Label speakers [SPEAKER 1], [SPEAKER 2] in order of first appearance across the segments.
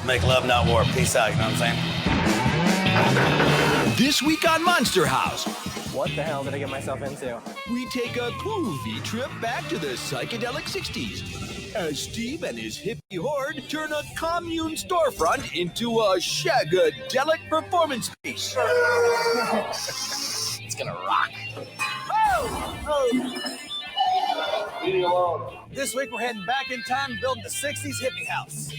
[SPEAKER 1] Make love, not war. Peace out, you know what I'm saying?
[SPEAKER 2] This week on Monster House,
[SPEAKER 3] what the hell did I get myself into?
[SPEAKER 2] we take a groovy trip back to the psychedelic 60s as Steve and his hippie horde turn a commune storefront into a shagadelic performance space.
[SPEAKER 3] It's gonna rock.
[SPEAKER 4] This week we're heading back in time and building the 60s hippie house.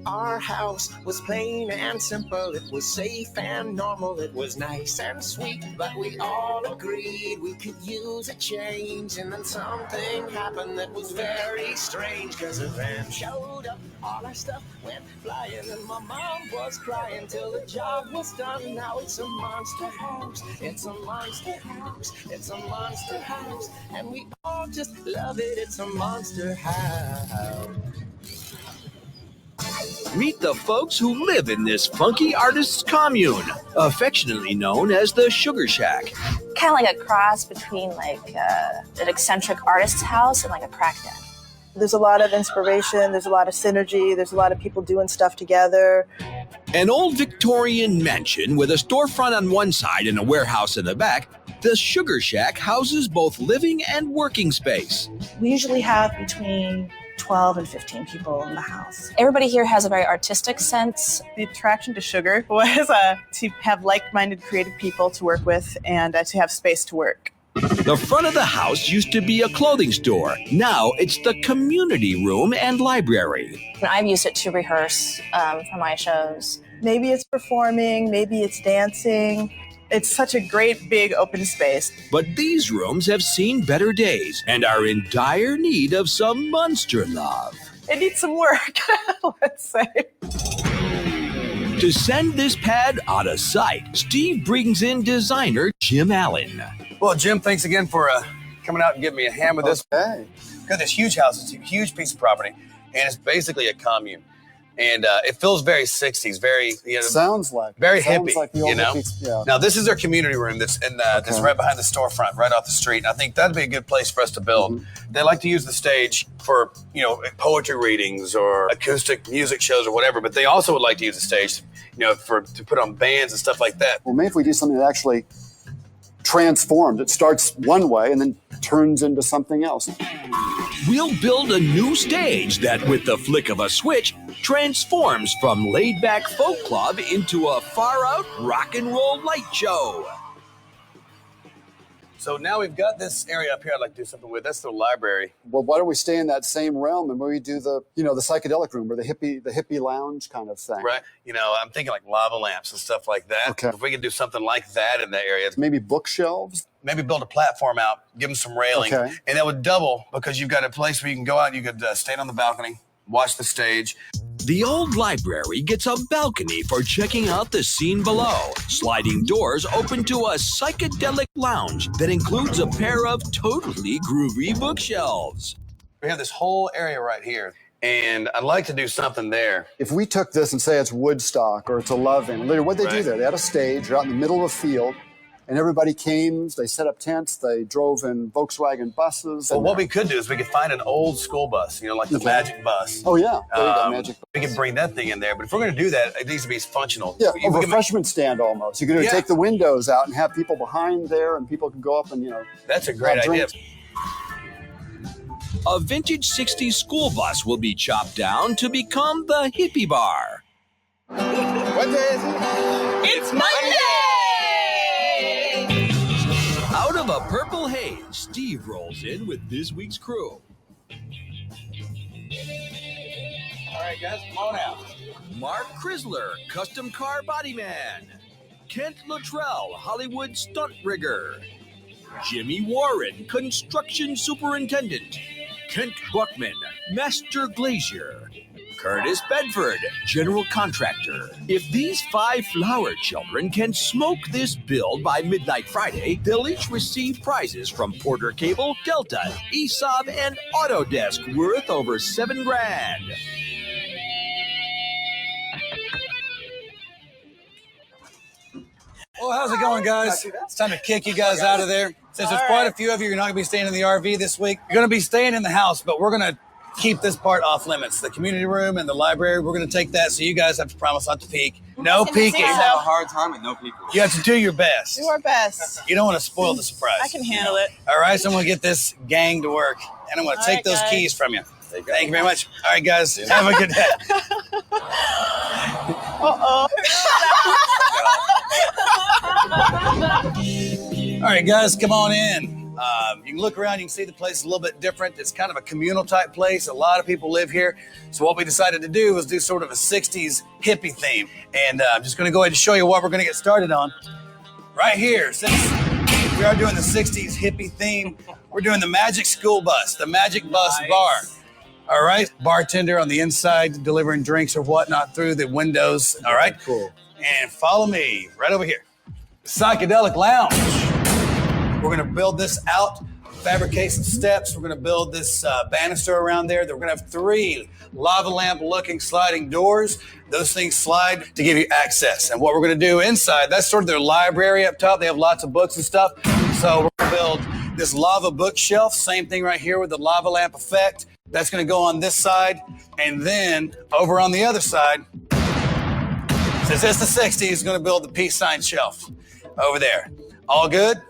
[SPEAKER 5] Our house was plain and simple. It was safe and normal. It was nice and sweet, but we all agreed we could use a change. And then something happened that was very strange, cause a van showed up, all our stuff went flying, and my mom was crying till the job was done. Now it's a monster house. It's a monster house. It's a monster house. And we all just love it. It's a monster house.
[SPEAKER 2] Meet the folks who live in this funky artists' commune, affectionately known as the Sugar Shack.
[SPEAKER 6] Kind of like a cross between like an eccentric artist's house and like a crack den.
[SPEAKER 7] There's a lot of inspiration, there's a lot of synergy, there's a lot of people doing stuff together.
[SPEAKER 2] An old Victorian mansion with a storefront on one side and a warehouse in the back, the Sugar Shack houses both living and working space.
[SPEAKER 7] We usually have between 12 and 15 people in the house.
[SPEAKER 6] Everybody here has a very artistic sense.
[SPEAKER 7] The attraction to Sugar was to have like-minded creative people to work with and to have space to work.
[SPEAKER 2] The front of the house used to be a clothing store. Now it's the community room and library.
[SPEAKER 6] I've used it to rehearse for my shows.
[SPEAKER 7] Maybe it's performing, maybe it's dancing. It's such a great big open space.
[SPEAKER 2] But these rooms have seen better days and are in dire need of some monster love.
[SPEAKER 7] It needs some work, let's say.
[SPEAKER 2] To send this pad out of sight, Steve brings in designer Jim Allen.
[SPEAKER 4] Well, Jim, thanks again for coming out and giving me a hand with this.
[SPEAKER 8] Okay.
[SPEAKER 4] Got this huge house. It's a huge piece of property, and it's basically a commune. And it feels very 60s, very,
[SPEAKER 8] Sounds like
[SPEAKER 4] very
[SPEAKER 8] sounds
[SPEAKER 4] hippie,
[SPEAKER 8] like the old
[SPEAKER 4] you know.
[SPEAKER 8] hippies, yeah.
[SPEAKER 4] Now this is their community room that's that's right behind the storefront, right off the street. And I think that'd be a good place for us to build.
[SPEAKER 8] Mm-hmm.
[SPEAKER 4] They like to use the stage for poetry readings or acoustic music shows or whatever. But they also would like to use the stage, to put on bands and stuff like that.
[SPEAKER 8] Well, maybe if we do something that actually transforms, it starts one way and then turns into something else.
[SPEAKER 2] We'll build a new stage that, with the flick of a switch, transforms from laid-back folk club into a far-out rock and roll light show.
[SPEAKER 4] So now we've got this area up here I'd like to do something with. That's the library.
[SPEAKER 8] Well, why don't we stay in that same realm and maybe do the psychedelic room or the hippie lounge kind of thing?
[SPEAKER 4] Right. I'm thinking like lava lamps and stuff like that.
[SPEAKER 8] Okay.
[SPEAKER 4] If we could do something like that in that area.
[SPEAKER 8] Maybe bookshelves?
[SPEAKER 4] Maybe build a platform out, give them some railing.
[SPEAKER 8] Okay.
[SPEAKER 4] And that would double because you've got a place where you can go out and you could stand on the balcony, watch the stage.
[SPEAKER 2] The old library gets a balcony for checking out the scene below. Sliding doors open to a psychedelic lounge that includes a pair of totally groovy bookshelves.
[SPEAKER 4] We have this whole area right here, and I'd like to do something there.
[SPEAKER 8] If we took this and say it's Woodstock or it's a Love-In, what'd they do there? They had a stage out in the middle of a field, and everybody came, they set up tents, they drove in Volkswagen buses.
[SPEAKER 4] Well, what we could do is we could find an old school bus, like the Magic Bus.
[SPEAKER 8] Oh, yeah. There you go, Magic bus.
[SPEAKER 4] We could bring that thing in there, but if we're going to do that, it needs to be functional.
[SPEAKER 8] Yeah, a refreshment stand almost. You could take the windows out and have people behind there, and people can go up and,
[SPEAKER 4] That's a great idea.
[SPEAKER 2] A vintage 60s school bus will be chopped down to become the hippie bar.
[SPEAKER 8] What day is it?
[SPEAKER 6] It's Monday!
[SPEAKER 2] Out of a purple haze, Steve rolls in with this week's crew.
[SPEAKER 4] All right, guys, come on out.
[SPEAKER 2] Mark Chrysler, custom car body man. Kent Luttrell, Hollywood stunt rigger. Jimmy Warren, construction superintendent. Kent Buckman, master glazier. Curtis Bedford, general contractor. If these 5 flower children can smoke this build by midnight Friday, they'll each receive prizes from Porter Cable, Delta, ESOB, and Autodesk worth over $7,000.
[SPEAKER 4] Well, how's it going, guys? It's time to kick you guys out of there. Since there's quite a few of you, you're not going to be staying in the RV this week. You're going to be staying in the house, but we're going to
[SPEAKER 1] keep this part off limits. The community room and the library, we're going to take that, so you guys have to promise not to peek. No peeking.
[SPEAKER 3] I have a hard time with no people.
[SPEAKER 1] You have to do your best.
[SPEAKER 7] Do our best.
[SPEAKER 1] You don't want to spoil the surprise.
[SPEAKER 7] I can handle it.
[SPEAKER 1] All right, so I'm going to get this gang to work, and I'm going to take those keys from you. Thank you very much. All right, guys, have a good day. All right, guys, come on in. You can look around, you can see the place is a little bit different. It's kind of a communal type place. A lot of people live here. So what we decided to do was do sort of a 60s hippie theme. And I'm just going to go ahead and show you what we're going to get started on. Right here, since we are doing the 60s hippie theme, we're doing the Magic School Bus, the Magic Bus Bar. All right, bartender on the inside delivering drinks or whatnot through the windows. All right,
[SPEAKER 8] Cool.
[SPEAKER 1] and follow me right over here. Psychedelic Lounge. We're going to build this out, fabricate some steps. We're going to build this banister around there. We're going to have 3 lava lamp looking sliding doors. Those things slide to give you access. And what we're going to do inside, that's sort of their library up top. They have lots of books and stuff. So we're going to build this lava bookshelf. Same thing right here with the lava lamp effect. That's going to go on this side. And then over on the other side, since it's the 60s, it's going to build the peace sign shelf over there. All good?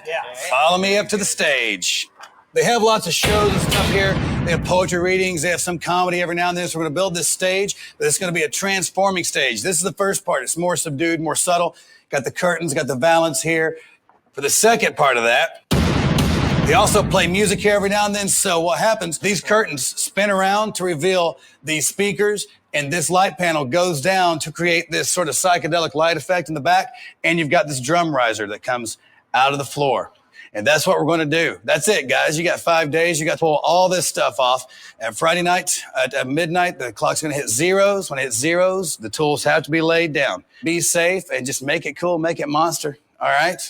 [SPEAKER 3] Yeah.
[SPEAKER 1] Follow me up to the stage. They have lots of shows and stuff here. They have poetry readings. They have some comedy every now and then. So we're going to build this stage, but it's going to be a transforming stage. This is the first part. It's more subdued, more subtle. Got the curtains, got the valance here. For the second part of that, they also play music here every now and then. So what happens, these curtains spin around to reveal these speakers, and this light panel goes down to create this sort of psychedelic light effect in the back. And you've got this drum riser that comes out of the floor. And that's what we're going to do. That's it, guys. You got 5 days. You got to pull all this stuff off. And Friday night at midnight, the clock's going to hit zeros. When it hits zeros, the tools have to be laid down. Be safe and just make it cool, make it monster. All right?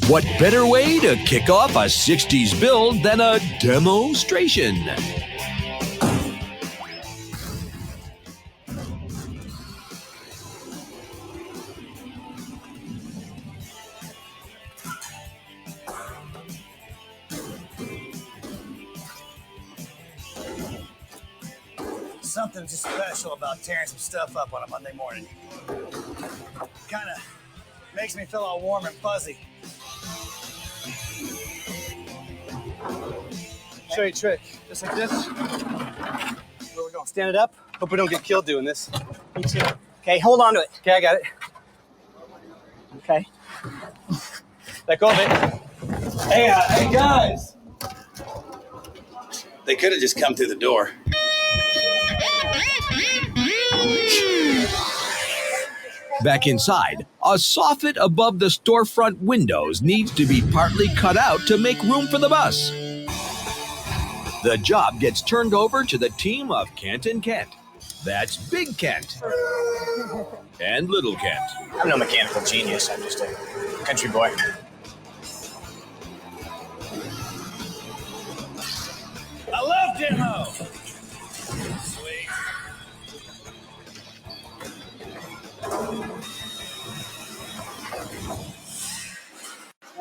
[SPEAKER 2] What better way to kick off a 60s build than a demonstration?
[SPEAKER 1] Something just special about tearing some stuff up on a Monday morning. Kind of makes me feel all warm and fuzzy.
[SPEAKER 3] Show you a trick. Just like this. Where we going? Stand it up. Hope we don't get killed doing this. Me too. Okay, hold on to it. Okay, I got it. Okay. Let go of it.
[SPEAKER 1] Hey guys! They could have just come through the door.
[SPEAKER 2] Back inside, a soffit above the storefront windows needs to be partly cut out to make room for the bus. The job gets turned over to the team of Kent and Kent. That's Big Kent and Little Kent.
[SPEAKER 3] I'm no mechanical genius. I'm just a country boy.
[SPEAKER 1] I love demo! Sweet.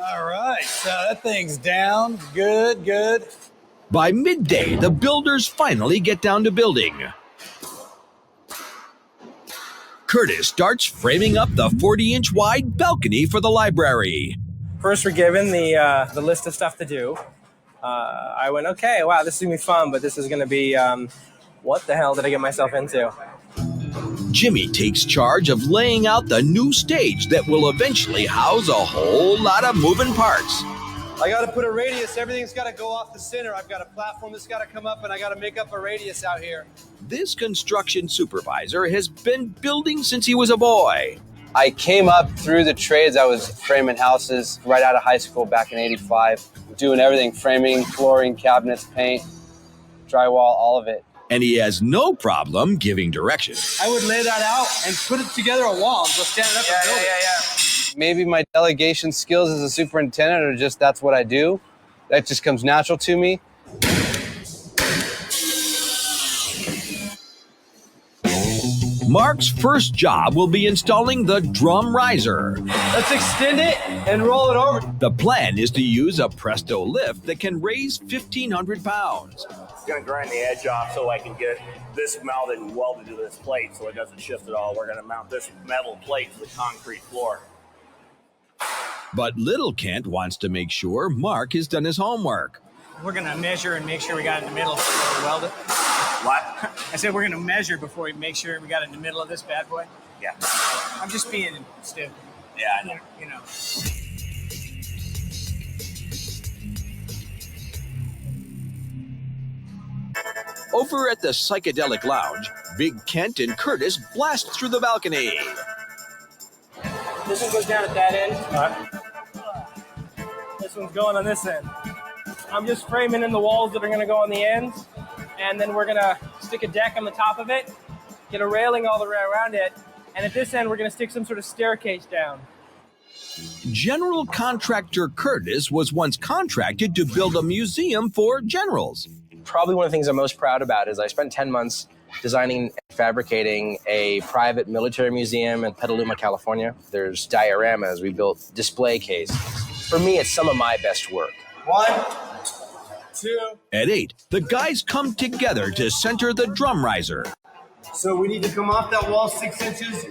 [SPEAKER 1] All right, so that thing's down. Good, good.
[SPEAKER 2] By midday, the builders finally get down to building. Curtis starts framing up the 40-inch wide balcony for the library.
[SPEAKER 3] First, we're given the list of stuff to do. I went, okay, wow, this is going to be fun, but this is going to be, what the hell did I get myself into?
[SPEAKER 2] Jimmy takes charge of laying out the new stage that will eventually house a whole lot of moving parts.
[SPEAKER 9] I got to put a radius. Everything's got to go off the center. I've got a platform that's got to come up, and I got to make up a radius out here.
[SPEAKER 2] This construction supervisor has been building since he was a boy.
[SPEAKER 10] I came up through the trades. I was framing houses right out of high school back in '85, doing everything, framing, flooring, cabinets, paint, drywall, all of it.
[SPEAKER 2] And he has no problem giving direction.
[SPEAKER 9] I would lay that out and put it together a wall and go stand it up and build it.
[SPEAKER 10] Maybe my delegation skills as a superintendent or just that's what I do. That just comes natural to me.
[SPEAKER 2] Mark's first job will be installing the drum riser.
[SPEAKER 9] Let's extend it and roll it over.
[SPEAKER 2] The plan is to use a Presto lift that can raise 1,500 pounds.
[SPEAKER 11] It's going to grind the edge off so I can get this mounted and welded to this plate so it doesn't shift at all. We're going to mount this metal plate to the concrete floor.
[SPEAKER 2] But little Kent wants to make sure Mark has done his homework.
[SPEAKER 3] We're going to measure and make sure we got it in the middle before we weld it.
[SPEAKER 11] What?
[SPEAKER 3] I said we're going to measure before we make sure we got it in the middle of this bad boy.
[SPEAKER 11] Yeah.
[SPEAKER 3] I'm just being stupid.
[SPEAKER 11] Yeah, I know.
[SPEAKER 3] You know.
[SPEAKER 2] Over at the Psychedelic Lounge, Big Kent and Curtis blast through the balcony.
[SPEAKER 3] This one goes down at that end. This one's going on this end. I'm just framing in the walls that are going to go on the ends, and then we're going to stick a deck on the top of it, get a railing all the way around it, and at this end we're going to stick some sort of staircase down.
[SPEAKER 2] General contractor Curtis was once contracted to build a museum for generals.
[SPEAKER 12] Probably one of the things I'm most proud about is I spent 10 months designing and fabricating a private military museum in Petaluma, California. There's dioramas. We built display cases. For me, it's some of my best work.
[SPEAKER 9] 1, 2.
[SPEAKER 2] At 8, the guys come together to center the drum riser.
[SPEAKER 9] So we need to come off that wall 6 inches.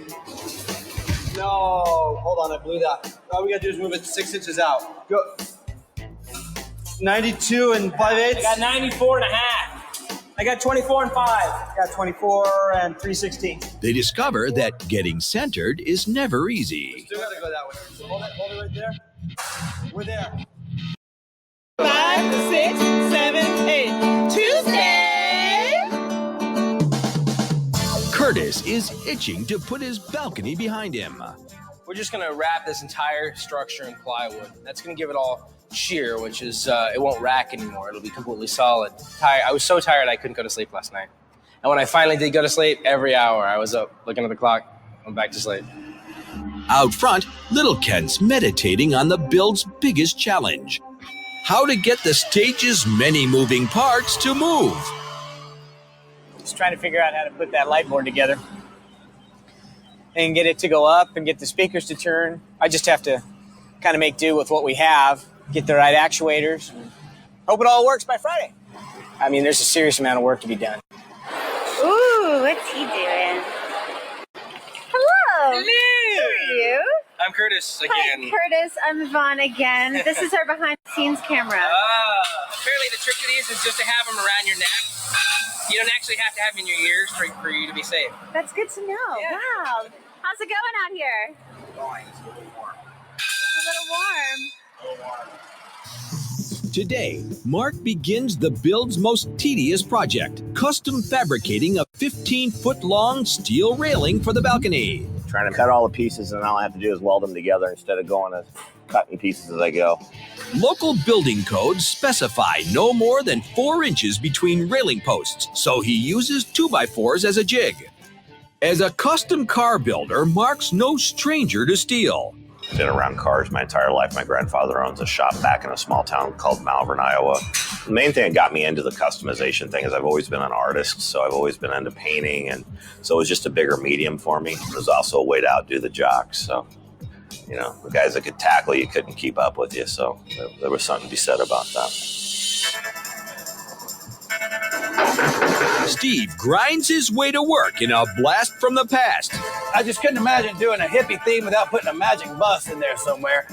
[SPEAKER 9] No, hold on, I blew that. All we gotta do is move it 6 inches out. Go. 92 and 5/8.
[SPEAKER 3] I got 94 and a half. I got 24 and 5.
[SPEAKER 9] I got 24 and 3/16.
[SPEAKER 2] They discover that getting centered is never easy.
[SPEAKER 9] Still gotta go that way. So hold it right there. We're there.
[SPEAKER 7] 5, 6, 7, 8. Tuesday.
[SPEAKER 2] Curtis is itching to put his balcony behind him.
[SPEAKER 12] We're just going to wrap this entire structure in plywood. That's going to give it all shear, which is, it won't rack anymore. It'll be completely solid. I was so tired I couldn't go to sleep last night. And when I finally did go to sleep, every hour I was up looking at the clock. I'm back to sleep.
[SPEAKER 2] Out front, little Kent's meditating on the build's biggest challenge: how to get the stage's many moving parts to move.
[SPEAKER 3] Just trying to figure out how to put that light board together and get it to go up and get the speakers to turn. I just have to kind of make do with what we have, get the right actuators, and hope it all works by Friday. I mean, there's a serious amount of work to be done.
[SPEAKER 13] Ooh, what's he doing? Hello.
[SPEAKER 12] Hello.
[SPEAKER 13] Who are you?
[SPEAKER 12] I'm Curtis
[SPEAKER 13] Hi,
[SPEAKER 12] again.
[SPEAKER 13] Curtis. I'm Yvonne again. This is our behind-the-scenes camera.
[SPEAKER 12] Apparently the trick to these is just to have them around your neck. You don't actually have to have them in your ears for you to be safe.
[SPEAKER 13] That's good to know.
[SPEAKER 12] Yeah.
[SPEAKER 13] Wow. How's it going out here?
[SPEAKER 11] It's a little warm.
[SPEAKER 13] It's a little warm.
[SPEAKER 2] Today, Mark begins the build's most tedious project: custom fabricating a 15-foot-long steel railing for the balcony.
[SPEAKER 11] Trying to cut all the pieces, and all I have to do is weld them together instead of going as cutting pieces as I go.
[SPEAKER 2] Local building codes specify no more than 4 inches between railing posts, so he uses 2x4s as a jig. As a custom car builder, Mark's no stranger to steel.
[SPEAKER 11] I've been around cars my entire life. My grandfather owns a shop back in a small town called Malvern, Iowa. The main thing that got me into the customization thing is I've always been an artist, so I've always been into painting, and so it was just a bigger medium for me. It was also a way to outdo the jocks, so, you know, the guys that could tackle you couldn't keep up with you, so there was something to be said about that.
[SPEAKER 2] Steve grinds his way to work in a blast from the past.
[SPEAKER 1] I just couldn't imagine doing a hippie theme without putting a magic bus in there somewhere.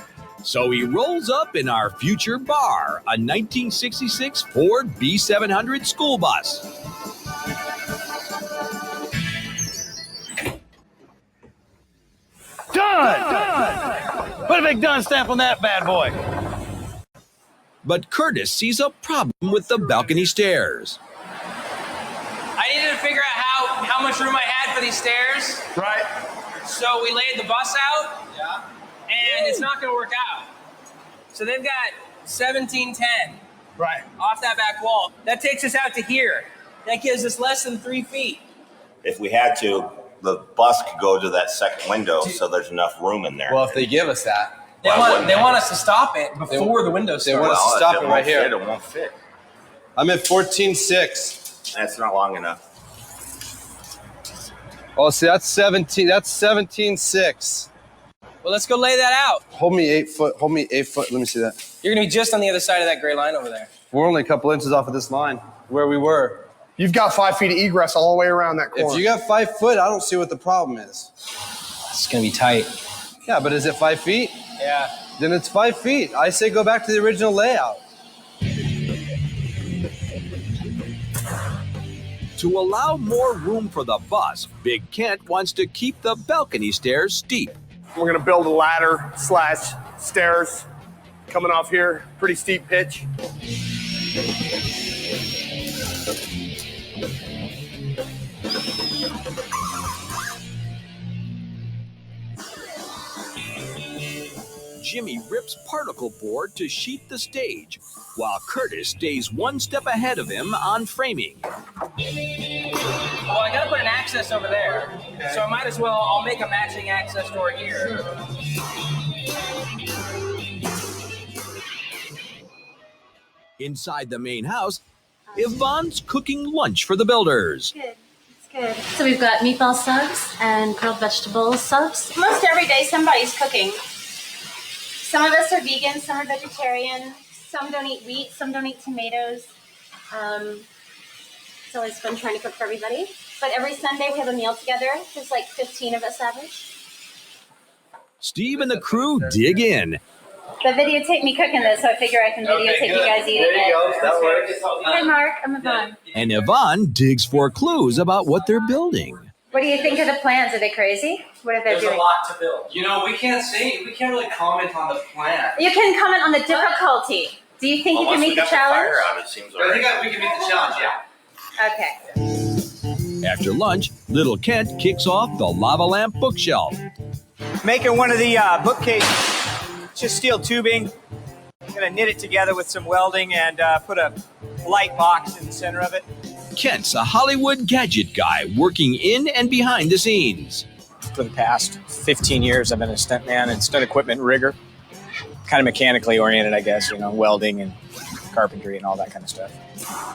[SPEAKER 2] So he rolls up in our future bar, a 1966 Ford B700 school bus.
[SPEAKER 1] Done! Put a big done stamp on that bad boy.
[SPEAKER 2] But Curtis sees a problem with the balcony stairs.
[SPEAKER 12] I needed to figure out how much room I had for these stairs.
[SPEAKER 1] Right.
[SPEAKER 12] So we laid the bus out.
[SPEAKER 1] Yeah.
[SPEAKER 12] And it's not going to work out. So they've got 1710
[SPEAKER 1] Right.
[SPEAKER 12] off that back wall. That takes us out to here. That gives us less than 3 feet.
[SPEAKER 11] If we had to, the bus could go to that second window, so there's enough room in there.
[SPEAKER 10] Well, if they give us that,
[SPEAKER 12] They want us to stop it before the window
[SPEAKER 10] they
[SPEAKER 12] starts.
[SPEAKER 10] want us to stop it right here.
[SPEAKER 11] It won't fit.
[SPEAKER 9] I'm at 14.6.
[SPEAKER 11] That's not long enough.
[SPEAKER 10] Oh, see, that's 17. That's 17.6.
[SPEAKER 12] Well, let's go lay that out.
[SPEAKER 10] Hold me 8 foot. Hold me 8 foot. Let me see that.
[SPEAKER 12] You're gonna be just on the other side of that gray line over there.
[SPEAKER 10] We're only a couple inches off of this line where we were.
[SPEAKER 14] You've got 5 feet of egress all the way around that corner.
[SPEAKER 10] If you got 5 foot, I don't see what the problem is.
[SPEAKER 12] It's gonna be tight.
[SPEAKER 10] Yeah, but is it 5 feet?
[SPEAKER 12] Yeah.
[SPEAKER 10] Then it's 5 feet. I say go back to the original layout.
[SPEAKER 2] To allow more room for the bus, Big Kent wants to keep the balcony stairs steep.
[SPEAKER 14] We're going to build a ladder / stairs coming off here. Pretty steep pitch.
[SPEAKER 2] Jimmy rips particle board to sheet the stage, while Curtis stays one step ahead of him on framing.
[SPEAKER 12] Well, I gotta put an access over there, so I might as well, I'll make a matching access door here.
[SPEAKER 2] Inside the main house, Yvonne's cooking lunch for the builders.
[SPEAKER 13] Good. It's good. So we've got meatball subs and grilled vegetable subs. Most every day somebody's cooking. Some of us are vegan, some are vegetarian, some don't eat wheat, some don't eat tomatoes. It's always fun trying to cook for everybody. But every Sunday we have a meal together. There's like 15 of us average.
[SPEAKER 2] Steve and the crew dig in.
[SPEAKER 13] The videotape me cooking this, so I figure I can videotape you guys eating it.
[SPEAKER 10] There you go. That works.
[SPEAKER 13] Hi Mark, I'm Yvonne.
[SPEAKER 2] And Yvonne digs for clues about what they're building.
[SPEAKER 13] What do you think of the plans? Are they crazy? What are they doing?
[SPEAKER 12] There's a lot to build.
[SPEAKER 10] You know, we can't really comment on the plan.
[SPEAKER 13] You can comment on the difficulty. Do you think you can meet the challenge?
[SPEAKER 11] It seems
[SPEAKER 10] I think we can meet the challenge, yeah.
[SPEAKER 13] Okay.
[SPEAKER 2] After lunch, little Kent kicks off the lava lamp bookshelf.
[SPEAKER 3] Making one of the bookcases, just steel tubing. I'm gonna knit it together with some welding and put a light box in the center of it.
[SPEAKER 2] Kent's a Hollywood gadget guy working in and behind the scenes.
[SPEAKER 3] For the past 15 years, I've been a stuntman and stunt equipment rigger. Kind of mechanically oriented, I guess, welding and carpentry and all that kind of stuff.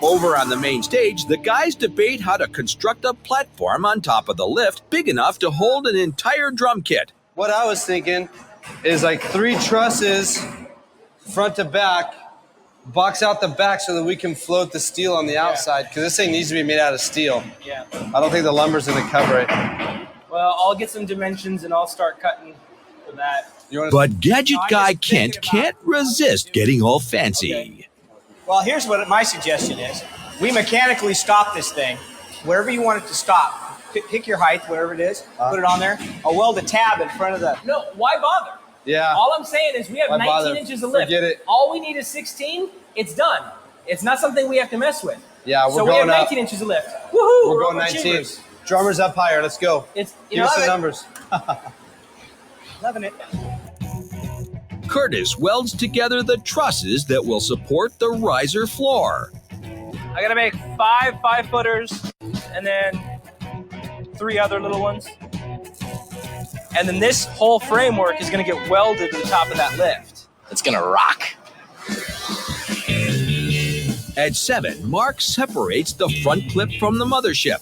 [SPEAKER 2] Over on the main stage, the guys debate how to construct a platform on top of the lift big enough to hold an entire drum kit.
[SPEAKER 10] What I was thinking is like 3 trusses, front to back, box out the back so that we can float the steel on the outside, because this thing needs to be made out of steel.
[SPEAKER 12] Yeah.
[SPEAKER 10] I don't think the lumber's going to cover it.
[SPEAKER 12] Well, I'll get some dimensions and I'll start cutting for that.
[SPEAKER 2] But gadget guy Kent can't resist getting all fancy.
[SPEAKER 3] Okay. Well, here's what my suggestion is. We mechanically stop this thing wherever you want it to stop. Pick your height, whatever it is, put it on there. I'll weld a tab in front of the...
[SPEAKER 12] No, why bother?
[SPEAKER 10] Yeah.
[SPEAKER 12] All I'm saying is we have
[SPEAKER 10] Why
[SPEAKER 12] 19
[SPEAKER 10] bother?
[SPEAKER 12] inches of lift.
[SPEAKER 10] Forget it.
[SPEAKER 12] All we need is 16. It's done. It's not something we have to mess with.
[SPEAKER 10] Yeah, we're
[SPEAKER 12] so we
[SPEAKER 10] going
[SPEAKER 12] have
[SPEAKER 10] up.
[SPEAKER 12] 19 inches of lift. Woohoo!
[SPEAKER 10] We're going 19. Drummers up higher. Let's go.
[SPEAKER 12] It's,
[SPEAKER 10] Give us the numbers.
[SPEAKER 3] Loving it.
[SPEAKER 2] Curtis welds together the trusses that will support the riser floor.
[SPEAKER 12] I gotta make 5 5-footers and then 3 other little ones. And then this whole framework is gonna get welded to the top of that lift. It's gonna rock.
[SPEAKER 2] At 7, Mark separates the front clip from the mothership.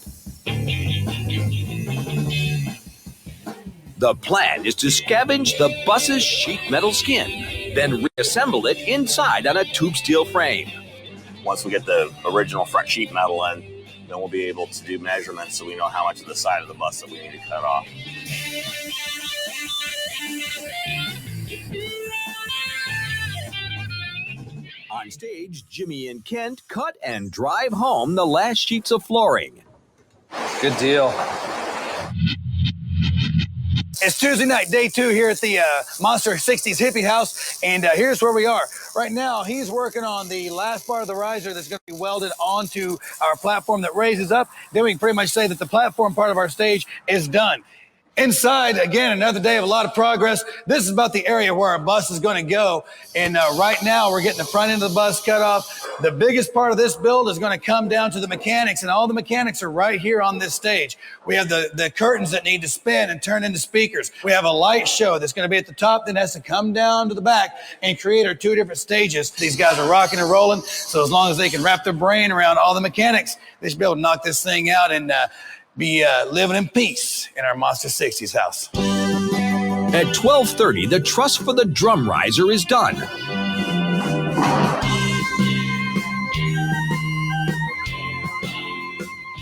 [SPEAKER 2] The plan is to scavenge the bus's sheet metal skin, then reassemble it inside on a tube steel frame.
[SPEAKER 11] Once we get the original front sheet metal in, then we'll be able to do measurements so we know how much of the side of the bus that we need to cut off.
[SPEAKER 2] On stage, Jimmy and Kent cut and drive home the last sheets of flooring.
[SPEAKER 10] Good deal.
[SPEAKER 1] It's Tuesday night, day 2 here at the Monster 60s Hippie House, and here's where we are. Right now, he's working on the last part of the riser that's going to be welded onto our platform that raises up. Then we can pretty much say that the platform part of our stage is done. Inside, again, another day of a lot of progress. This is about the area where our bus is going to go. And right now, we're getting the front end of the bus cut off. The biggest part of this build is going to come down to the mechanics, and all the mechanics are right here on this stage. We have the curtains that need to spin and turn into speakers. We have a light show that's going to be at the top, then has to come down to the back and create our 2 different stages. These guys are rocking and rolling, so as long as they can wrap their brain around all the mechanics, they should be able to knock this thing out. And be living in peace in our Monster 60s house.
[SPEAKER 2] At 12:30, the truss for the drum riser is done.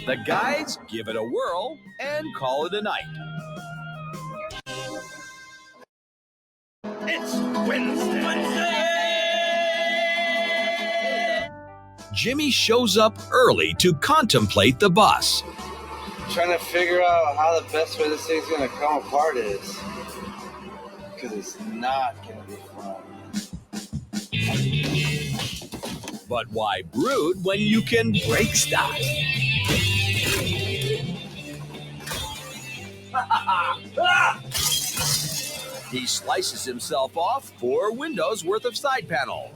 [SPEAKER 2] The guys give it a whirl and call it a night.
[SPEAKER 14] It's Wednesday.
[SPEAKER 2] Jimmy shows up early to contemplate the bus.
[SPEAKER 10] Trying to figure out how the best way this thing's going to come apart is. Because it's not going to be fun.
[SPEAKER 2] But why brood when you can break stuff? He slices himself off 4 windows worth of side panel.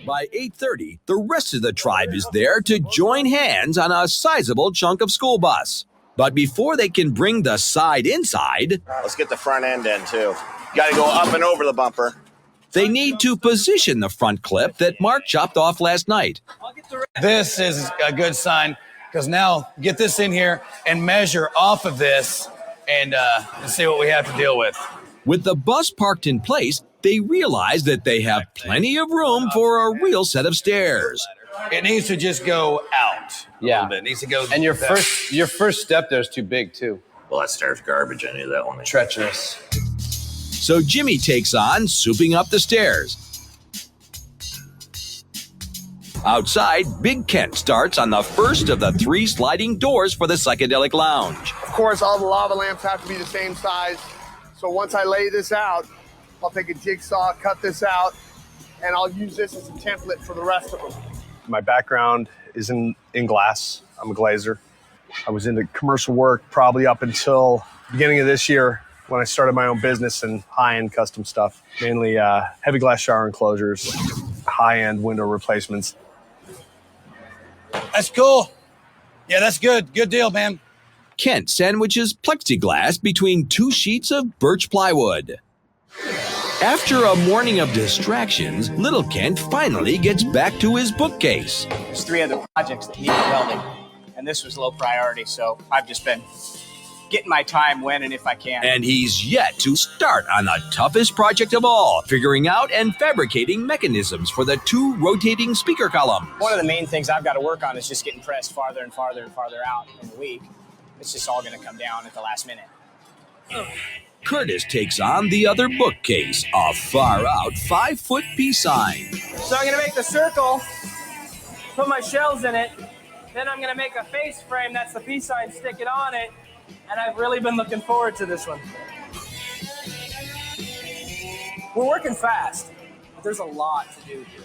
[SPEAKER 2] By 8:30, the rest of the tribe is there to join hands on a sizable chunk of school bus. But before they can bring the side inside,
[SPEAKER 11] Let's get the front end in too. Got to go up and over the bumper.
[SPEAKER 2] they need to position the front clip that Mark chopped off last night.
[SPEAKER 1] This is a good sign because now get this in here and measure off of this and see what we have to deal with.
[SPEAKER 2] With the bus parked in place, they realize that they have plenty of room for a real set of stairs.
[SPEAKER 1] It needs to just go out a little bit. It needs to go.
[SPEAKER 10] And your
[SPEAKER 1] back.
[SPEAKER 10] first step there is too big too.
[SPEAKER 11] Well, that stair's garbage. I knew that one.
[SPEAKER 10] Treacherous.
[SPEAKER 2] So Jimmy takes on souping up the stairs. Outside, Big Kent starts on the first of the 3 sliding doors for the psychedelic lounge.
[SPEAKER 14] Of course, all the lava lamps have to be the same size. So once I lay this out, I'll take a jigsaw, cut this out, and I'll use this as a template for the rest of them.
[SPEAKER 9] My background is in glass. I'm a glazer. I was into commercial work probably up until beginning of this year when I started my own business and high-end custom stuff, mainly heavy glass shower enclosures, high-end window replacements.
[SPEAKER 1] That's cool. Yeah, that's good. Good deal, man.
[SPEAKER 2] Kent sandwiches plexiglass between 2 sheets of birch plywood. After a morning of distractions, little Kent finally gets back to his bookcase.
[SPEAKER 3] There's 3 other projects that need welding, and this was low priority, so I've just been getting my time when and if I can.
[SPEAKER 2] And he's yet to start on the toughest project of all, figuring out and fabricating mechanisms for the 2 rotating speaker columns.
[SPEAKER 3] One of the main things I've got to work on is just getting pressed farther and farther and farther out in the week. It's just all going to come down at the last minute.
[SPEAKER 2] Curtis takes on the other bookcase, a far-out 5-foot peace sign.
[SPEAKER 3] So I'm going to make the circle, put my shells in it, then I'm going to make a face frame, that's the peace sign, stick it on it, and I've really been looking forward to this one. We're working fast, but there's a lot to do here.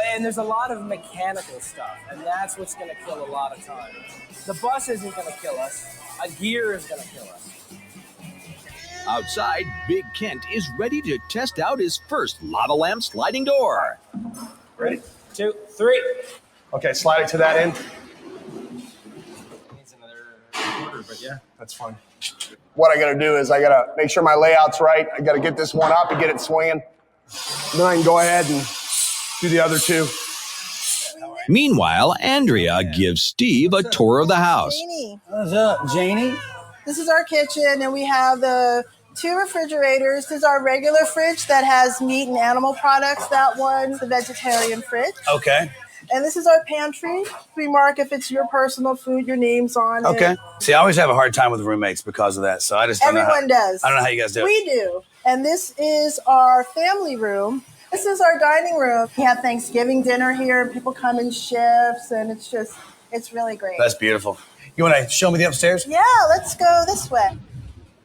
[SPEAKER 3] And there's a lot of mechanical stuff, and that's what's going to kill a lot of time. The bus isn't going to kill us. A gear is going to kill us.
[SPEAKER 2] Outside, Big Kent is ready to test out his first lava lamp sliding door.
[SPEAKER 9] Ready?
[SPEAKER 3] 2, 3.
[SPEAKER 9] Okay, slide it to that end. Needs another quarter, but yeah, that's fine.
[SPEAKER 14] What I got to do is I got to make sure my layout's right. I got to get this one up and get it swinging. Then I can go ahead and do the other 2.
[SPEAKER 2] Meanwhile, Andrea gives Steve a tour of the house.
[SPEAKER 15] Janie.
[SPEAKER 1] What's up, Janie?
[SPEAKER 15] This is our kitchen, and we have the 2 refrigerators. This is our regular fridge that has meat and animal products. That one's the vegetarian fridge.
[SPEAKER 1] Okay.
[SPEAKER 15] And this is our pantry. We mark if it's your personal food, your name's on it.
[SPEAKER 1] Okay. See, I always have a hard time with roommates because of that, so I just don't know how.
[SPEAKER 15] Everyone does.
[SPEAKER 1] I don't know how you guys do it.
[SPEAKER 15] We do. And this is our family room. This is our dining room. We have Thanksgiving dinner here. People come in shifts, and it's really great.
[SPEAKER 1] That's beautiful. You want to show me the upstairs?
[SPEAKER 15] Yeah, let's go this way.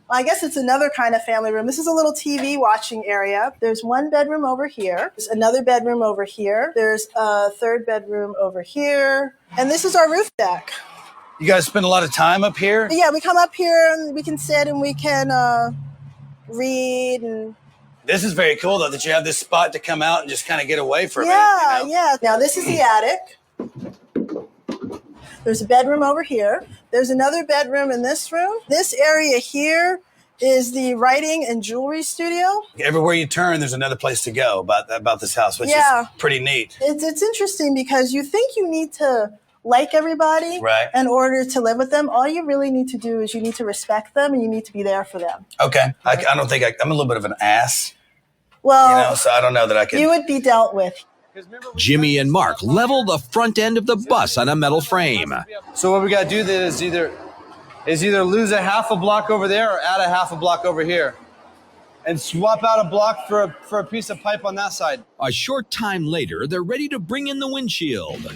[SPEAKER 15] Well, I guess it's another kind of family room. This is a little TV watching area. There's 1 bedroom over here. There's another bedroom over here. There's a 3rd bedroom over here. And this is our roof deck.
[SPEAKER 1] You guys spend a lot of time up here?
[SPEAKER 15] Yeah, we come up here and we can sit and we can read. And
[SPEAKER 1] This is very cool, though, that you have this spot to come out and just kind of get away from it.
[SPEAKER 15] yeah, yeah. Now, this is the attic. There's a bedroom over here. There's another bedroom in this room. This area here is the writing and jewelry studio.
[SPEAKER 1] Everywhere you turn, there's another place to go about this house, which is pretty neat.
[SPEAKER 15] It's interesting because you think you need to like everybody in order to live with them. All you really need to do is you need to respect them and you need to be there for them.
[SPEAKER 1] Okay. I don't think I'm a little bit of an ass.
[SPEAKER 15] Well,
[SPEAKER 1] so I don't know that I could.
[SPEAKER 15] You would be dealt with.
[SPEAKER 2] Jimmy and Mark level the front end of the bus on a metal frame.
[SPEAKER 10] So what we got to do then is either lose a half a block over there or add a half a block over here. And swap out a block for a piece of pipe on that side.
[SPEAKER 2] A short time later, they're ready to bring in the windshield.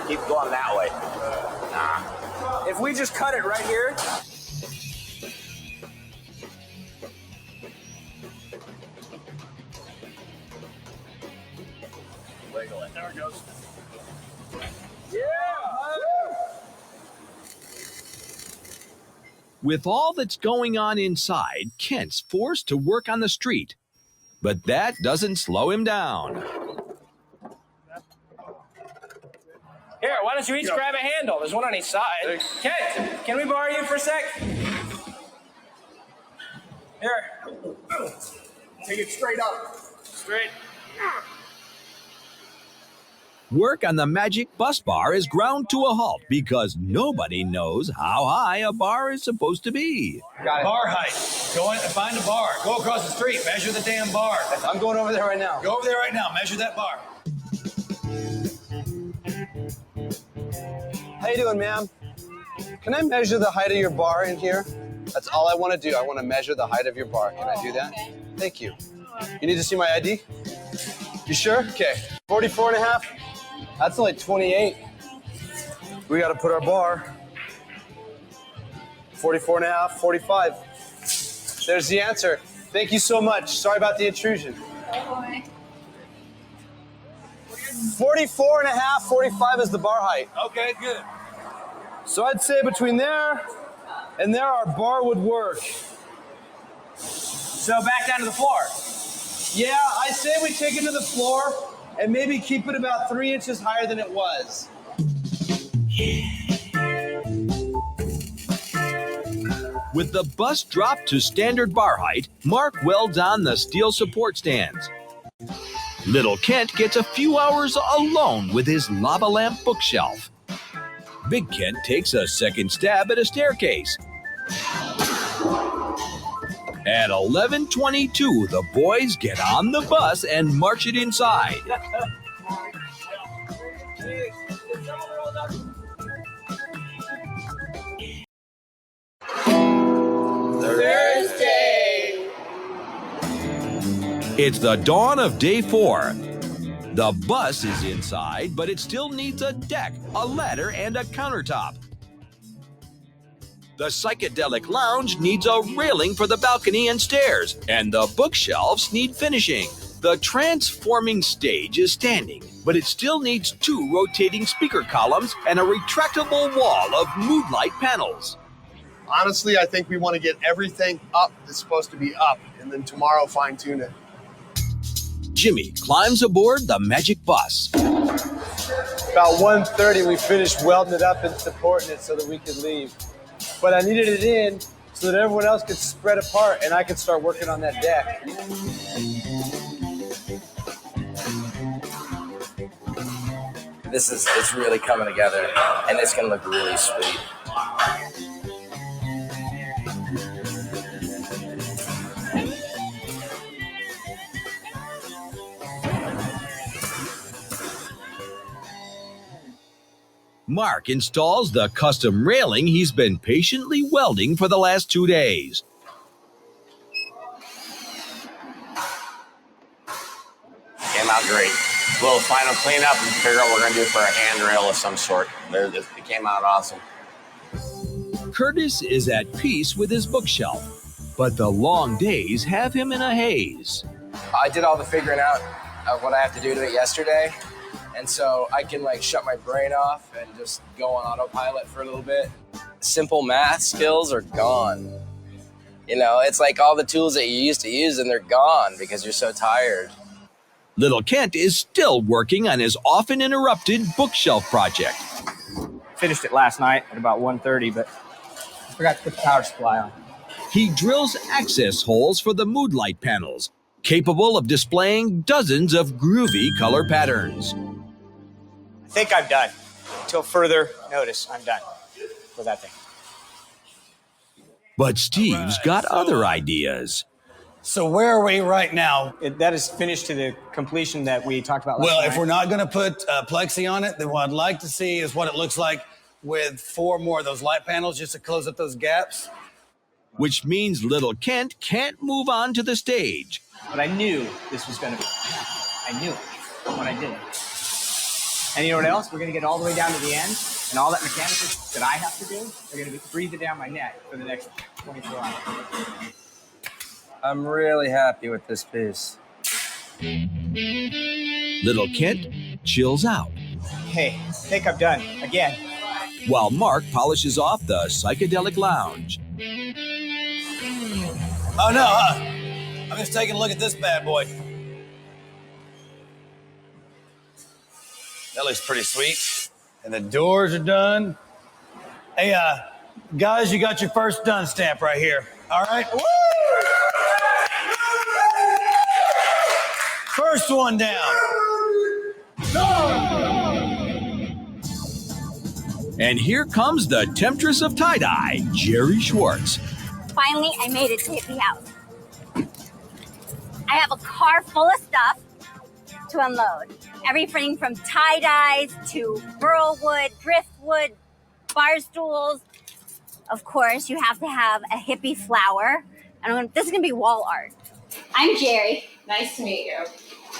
[SPEAKER 11] Keep going that way. Nah.
[SPEAKER 12] If we just cut it right here.
[SPEAKER 11] Wiggle it. There it goes.
[SPEAKER 2] With all that's going on inside, Kent's forced to work on the street. But that doesn't slow him down.
[SPEAKER 12] Here, why don't you each grab a handle? There's one on each side. Kent, can we borrow you for a sec? Here.
[SPEAKER 14] Take it straight up.
[SPEAKER 12] Straight.
[SPEAKER 2] Work on the magic bus bar is ground to a halt because nobody knows how high a bar is supposed to be.
[SPEAKER 10] Got it.
[SPEAKER 1] Bar height. Go in and find a bar. Go across the street. Measure the damn bar.
[SPEAKER 10] I'm going over there right now.
[SPEAKER 1] Go over there right now. Measure that bar.
[SPEAKER 10] How you doing, ma'am? Can I measure the height of your bar in here? That's all I want to do. I want to measure the height of your bar. Can I do that? Thank you. You need to see my ID? You sure? Okay. 44 and a half? That's only 28. We got to put our bar. 44 and a half, 45. There's the answer. Thank you so much. Sorry about the intrusion. 44 and a half, 45 is the bar height.
[SPEAKER 1] Okay, good.
[SPEAKER 10] So I'd say between there and there, our bar would work.
[SPEAKER 12] So back down to the floor.
[SPEAKER 10] Yeah, I say we take it to the floor and maybe keep it about 3 inches higher than it was.
[SPEAKER 2] With the bus dropped to standard bar height, Mark welds on the steel support stands. Little Kent gets a few hours alone with his lava lamp bookshelf. Big Kent takes a second stab at a staircase. At 11:22, the boys get on the bus and march it inside.
[SPEAKER 12] Thursday.
[SPEAKER 2] It's the dawn of day 4. The bus is inside, but it still needs a deck, a ladder, and a countertop. The psychedelic lounge needs a railing for the balcony and stairs, and the bookshelves need finishing. The transforming stage is standing, but it still needs 2 rotating speaker columns and a retractable wall of moonlight panels.
[SPEAKER 14] Honestly, I think we want to get everything up that's supposed to be up, and then tomorrow fine-tune it.
[SPEAKER 2] Jimmy climbs aboard the magic bus.
[SPEAKER 10] About 1:30, we finished welding it up and supporting it so that we could leave. But I needed it in so that everyone else could spread apart and I could start working on that deck.
[SPEAKER 12] It's really coming together, and it's gonna look really sweet.
[SPEAKER 2] Mark installs the custom railing he's been patiently welding for the last 2 days.
[SPEAKER 11] Came out great. A little final cleanup and figure out what we're going to do for a handrail of some sort. It came out awesome.
[SPEAKER 2] Curtis is at peace with his bookshelf, but the long days have him in a haze.
[SPEAKER 12] I did all the figuring out of what I have to do to it yesterday, and so I can shut my brain off and just go on autopilot for a little bit. Simple math skills are gone. You know, it's like all the tools that you used to use and they're gone because you're so tired.
[SPEAKER 2] Little Kent is still working on his often interrupted bookshelf project.
[SPEAKER 3] Finished it last night at about 1:30, but I forgot to put the power supply on.
[SPEAKER 2] He drills access holes for the mood light panels, capable of displaying dozens of groovy color patterns.
[SPEAKER 3] I think I'm done. Until further notice, I'm done with that thing.
[SPEAKER 2] But Steve's got other ideas.
[SPEAKER 1] So where are we right now?
[SPEAKER 3] That is finished to the completion that we talked about last
[SPEAKER 1] Well,
[SPEAKER 3] night.
[SPEAKER 1] if we're not going to put plexi on it, then what I'd like to see is what it looks like with 4 more of those light panels just to close up those gaps.
[SPEAKER 2] Which means Little Kent can't move on to the stage.
[SPEAKER 3] But I knew this was going to be. I knew it when I did it. And you know what else? We're going to get all the way down to the end, and all that mechanical that I have to do, they're going to be breathing down my neck for the next 24 hours.
[SPEAKER 12] I'm really happy with this piece.
[SPEAKER 2] Little Kent chills out,
[SPEAKER 3] Hey, I think I'm done. Again.
[SPEAKER 2] while Mark polishes off the psychedelic lounge.
[SPEAKER 1] Oh, no, I'm just taking a look at this bad boy. That looks pretty sweet. And the doors are done. Hey, guys, you got your first done stamp right here. All right? Woo! First one down.
[SPEAKER 2] And here comes the temptress of tie-dye, Jerry Schwartz.
[SPEAKER 16] Finally, I made it to Hippie House. I have a car full of stuff to unload. Everything from tie-dyes to burlwood, driftwood, bar stools. Of course, you have to have a hippie flower. And this is going to be wall art. I'm Jerry.
[SPEAKER 13] Nice to meet you.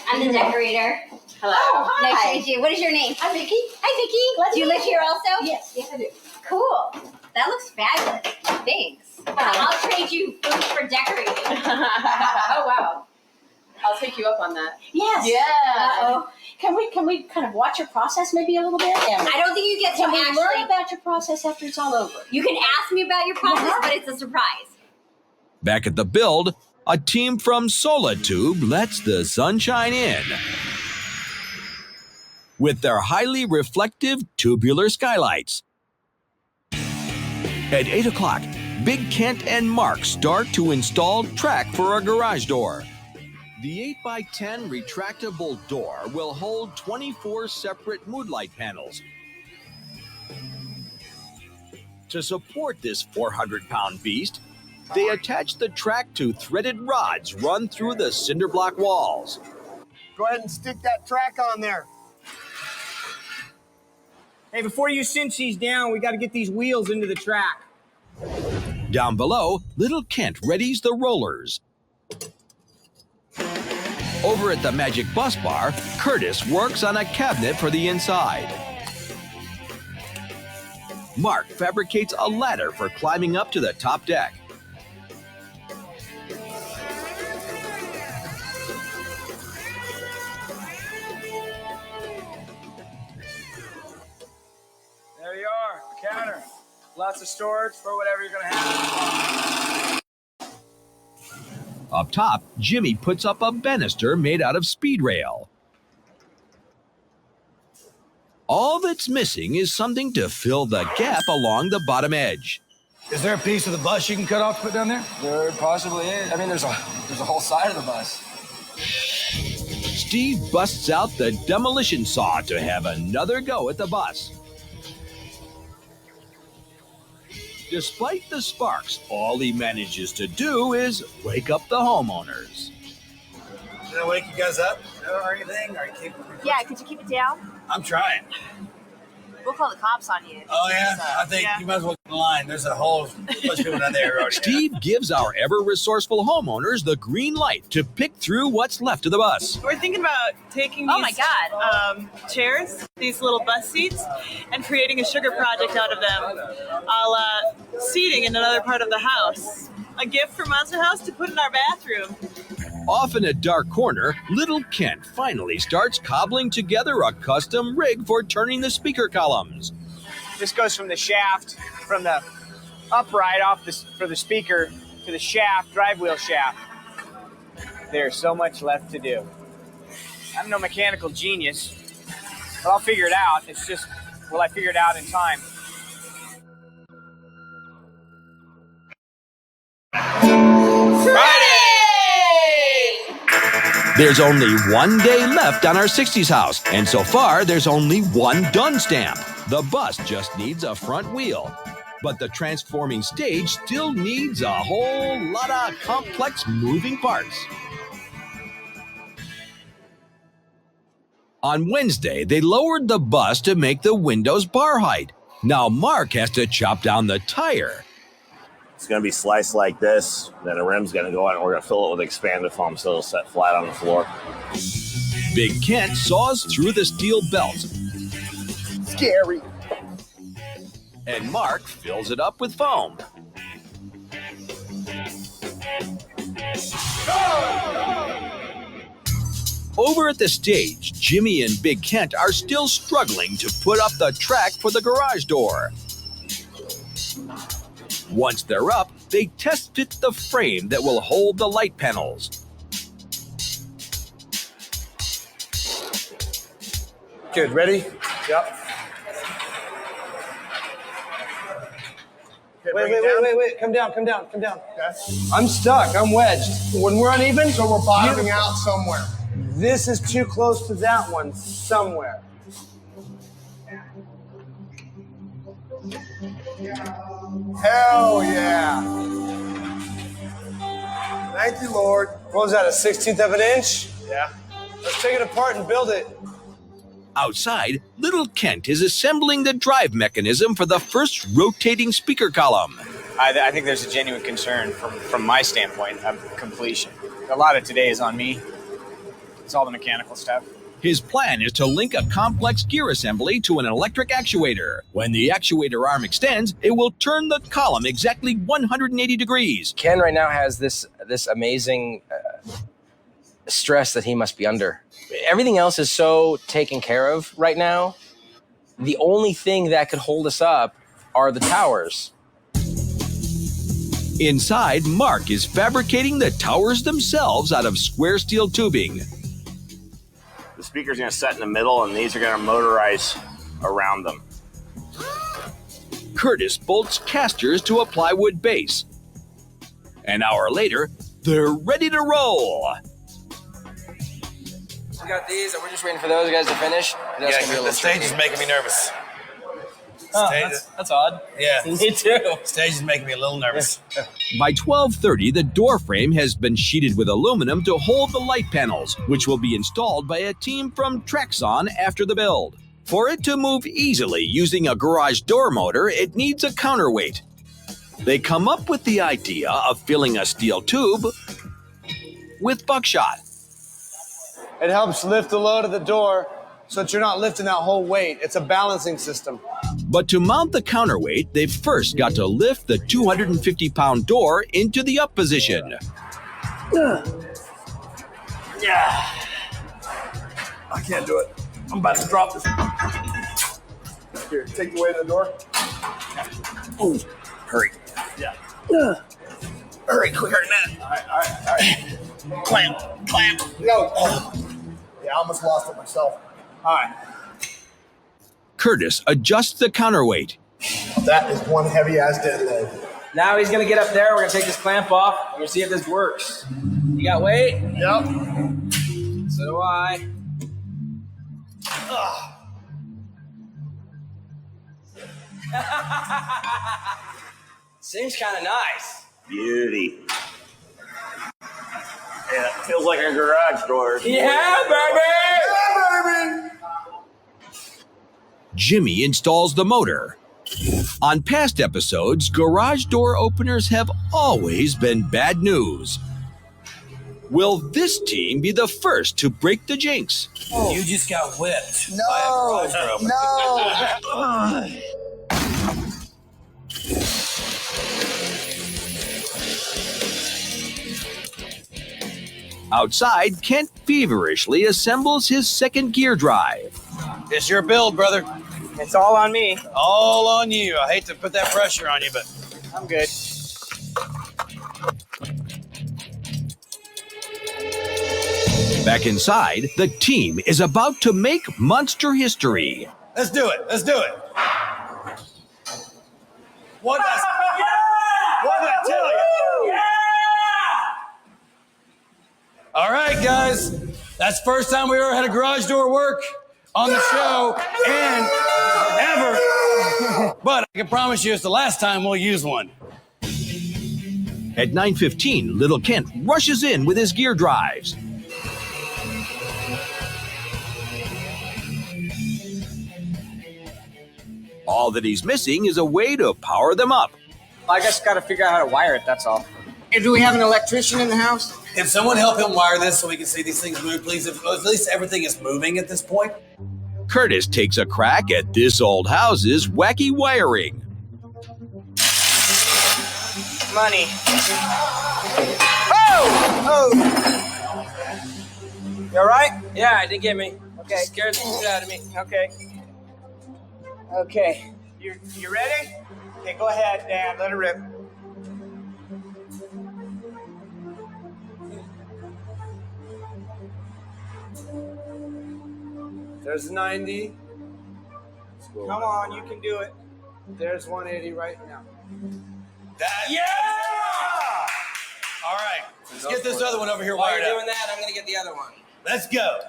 [SPEAKER 16] I'm the decorator.
[SPEAKER 13] Hello.
[SPEAKER 16] Oh, hi. Nice to meet you. What is your name?
[SPEAKER 13] I'm Vicky.
[SPEAKER 16] Hi, Vicky. Do you live here also?
[SPEAKER 13] Yes, I do.
[SPEAKER 16] Cool. That looks fabulous. Thanks. I'll trade you food for decorating.
[SPEAKER 13] Oh, wow. I'll take you up on that.
[SPEAKER 16] Yes.
[SPEAKER 13] Yeah.
[SPEAKER 16] Uh-oh.
[SPEAKER 13] Can we kind of watch your process maybe a little bit?
[SPEAKER 16] I don't think you get to
[SPEAKER 13] Can we
[SPEAKER 16] actually
[SPEAKER 13] learn about your process after it's all over?
[SPEAKER 16] You can ask me about your process, but it's a surprise.
[SPEAKER 2] Back at the build, a team from Solitube lets the sunshine in with their highly reflective tubular skylights. At 8 o'clock, Big Kent and Mark start to install track for a garage door. The 8x10 retractable door will hold 24 separate mood light panels. To support this 400-pound beast, they attach the track to threaded rods run through the cinder block walls.
[SPEAKER 10] Go ahead and stick that track on there.
[SPEAKER 3] Hey, before you cinch these down, we got to get these wheels into the track.
[SPEAKER 2] Down below, Little Kent readies the rollers. Over at the Magic Bus Bar, Curtis works on a cabinet for the inside. Mark fabricates a ladder for climbing up to the top deck.
[SPEAKER 3] There you are, counter. Lots of storage for whatever you're going to have.
[SPEAKER 2] Up top, Jimmy puts up a banister made out of speed rail. All that's missing is something to fill the gap along the bottom edge.
[SPEAKER 1] Is there a piece of the bus you can cut off to put down there?
[SPEAKER 12] There possibly is. I mean, there's a whole side of the bus.
[SPEAKER 2] Steve busts out the demolition saw to have another go at the bus. Despite the sparks, all he manages to do is wake up the homeowners.
[SPEAKER 1] Did I wake you guys up or anything? Or keep?
[SPEAKER 6] Yeah, could you keep it down?
[SPEAKER 1] I'm trying.
[SPEAKER 6] We'll call the cops on you.
[SPEAKER 1] Oh, yeah? I think you might as well get in line. There's a whole bunch of people down there already.
[SPEAKER 2] Steve gives our ever-resourceful homeowners the green light to pick through what's left of the bus.
[SPEAKER 7] We're thinking about taking these chairs, these little bus seats, and creating a sugar project out of them, a la seating in another part of the house. A gift for Monster House to put in our bathroom.
[SPEAKER 2] Off in a dark corner, Little Kent finally starts cobbling together a custom rig for turning the speaker columns.
[SPEAKER 3] This goes from the shaft, from the upright for the speaker to the shaft, drive wheel shaft. There's so much left to do.
[SPEAKER 17] I'm no mechanical genius, but I'll figure it out. It's just, will I figure it out in time?
[SPEAKER 2] There's only one day left on our 60s house, and so far there's only one done stamp. The bus just needs a front wheel. But the transforming stage still needs a whole lot of complex moving parts. On Wednesday, they lowered the bus to make the window's bar height. Now Mark has to chop down the tire.
[SPEAKER 11] It's going to be sliced like this, then the rim's going to go on, and we're going to fill it with expanded foam so it'll set flat on the floor.
[SPEAKER 2] Big Kent saws through the steel belt.
[SPEAKER 14] Scary.
[SPEAKER 2] And Mark fills it up with foam. Over at the stage, Jimmy and Big Kent are still struggling to put up the track for the garage door. Once they're up, they test fit the frame that will hold the light panels.
[SPEAKER 10] Good, ready? Yep. Wait. Come down. Okay. I'm stuck. I'm wedged. When we're uneven,
[SPEAKER 14] so we're bottoming out somewhere.
[SPEAKER 10] This is too close to that one somewhere.
[SPEAKER 14] Hell yeah. Thank you, Lord.
[SPEAKER 10] What was that, a 16th of an inch?
[SPEAKER 14] Yeah.
[SPEAKER 10] Let's take it apart and build it.
[SPEAKER 2] Outside, little Kent is assembling the drive mechanism for the first rotating speaker column.
[SPEAKER 17] I think there's a genuine concern from my standpoint of completion. A lot of today is on me. It's all the mechanical stuff.
[SPEAKER 2] His plan is to link a complex gear assembly to an electric actuator. When the actuator arm extends, it will turn the column exactly 180 degrees.
[SPEAKER 12] Ken right now has this amazing stress that he must be under. Everything else is so taken care of right now. The only thing that could hold us up are the towers.
[SPEAKER 2] Inside, Mark is fabricating the towers themselves out of square steel tubing.
[SPEAKER 11] The speaker's going to set in the middle, and these are going to motorize around them.
[SPEAKER 2] Curtis bolts casters to a plywood base. An hour later, they're ready to roll.
[SPEAKER 12] We got these, and we're just waiting for those guys to finish. That's gonna be a little
[SPEAKER 1] the stage
[SPEAKER 12] tricky.
[SPEAKER 1] is making me nervous.
[SPEAKER 17] That's odd.
[SPEAKER 1] Yeah.
[SPEAKER 17] Me too.
[SPEAKER 1] Stage is making me a little nervous.
[SPEAKER 2] By 12:30, the door frame has been sheeted with aluminum to hold the light panels, which will be installed by a team from Traxon after the build. For it to move easily using a garage door motor, it needs a counterweight. They come up with the idea of filling a steel tube with buckshot.
[SPEAKER 10] It helps lift the load of the door so that you're not lifting that whole weight. It's a balancing system.
[SPEAKER 2] But to mount the counterweight, they've first got to lift the 250-pound door into the up position.
[SPEAKER 14] Yeah. I can't do it. I'm about to drop this. Here, take the weight of the door.
[SPEAKER 1] Oh, hurry.
[SPEAKER 14] Yeah.
[SPEAKER 1] Hurry, quicker than that.
[SPEAKER 14] All right.
[SPEAKER 1] Clamp.
[SPEAKER 14] No. Oh. Yeah, I almost lost it myself. All right.
[SPEAKER 2] Curtis adjusts the counterweight.
[SPEAKER 14] That is one heavy-ass dead load.
[SPEAKER 12] Now he's gonna get up there. We're gonna take this clamp off. We're gonna see if this works. You got weight?
[SPEAKER 14] Yep.
[SPEAKER 12] So do I. Seems kind of nice.
[SPEAKER 11] Beauty. Yeah, it feels like a garage door.
[SPEAKER 12] Yeah, baby!
[SPEAKER 14] Yeah, baby!
[SPEAKER 2] Jimmy installs the motor. On past episodes, garage door openers have always been bad news. Will this team be the first to break the jinx?
[SPEAKER 1] Oh. You just got whipped.
[SPEAKER 15] No. No.
[SPEAKER 2] Outside, Kent feverishly assembles his second gear drive.
[SPEAKER 1] It's your build, brother.
[SPEAKER 17] It's all on me.
[SPEAKER 1] All on you. I hate to put that pressure on you, but
[SPEAKER 17] I'm good.
[SPEAKER 2] Back inside, the team is about to make monster history.
[SPEAKER 1] Let's do it. Let's do it. What did I tell you?
[SPEAKER 18] Yeah!
[SPEAKER 1] All right, guys. That's the first time we ever had a garage door work on the show and ever. But I can promise you it's the last time we'll use one.
[SPEAKER 2] At 9:15, little Kent rushes in with his gear drives. All that he's missing is a way to power them up.
[SPEAKER 17] I just got to figure out how to wire it, that's all. And do we have an electrician in the house?
[SPEAKER 1] Can someone help him wire this so we can see these things move, please? At least everything is moving at this point.
[SPEAKER 2] Curtis takes a crack at this old house's wacky wiring.
[SPEAKER 17] Money. Oh! You all right? Yeah, it did get me. Okay. Scared the shit out of me. Okay. Okay. You ready? Okay, go ahead, Dan. Let it rip.
[SPEAKER 10] There's 90.
[SPEAKER 17] Come on, you can do it.
[SPEAKER 10] There's 180 right now.
[SPEAKER 17] Yeah!
[SPEAKER 1] All right. Let's get this other one over here
[SPEAKER 17] While
[SPEAKER 1] wired
[SPEAKER 17] you're
[SPEAKER 1] up.
[SPEAKER 17] doing that, I'm going to get the other one.
[SPEAKER 1] Let's go.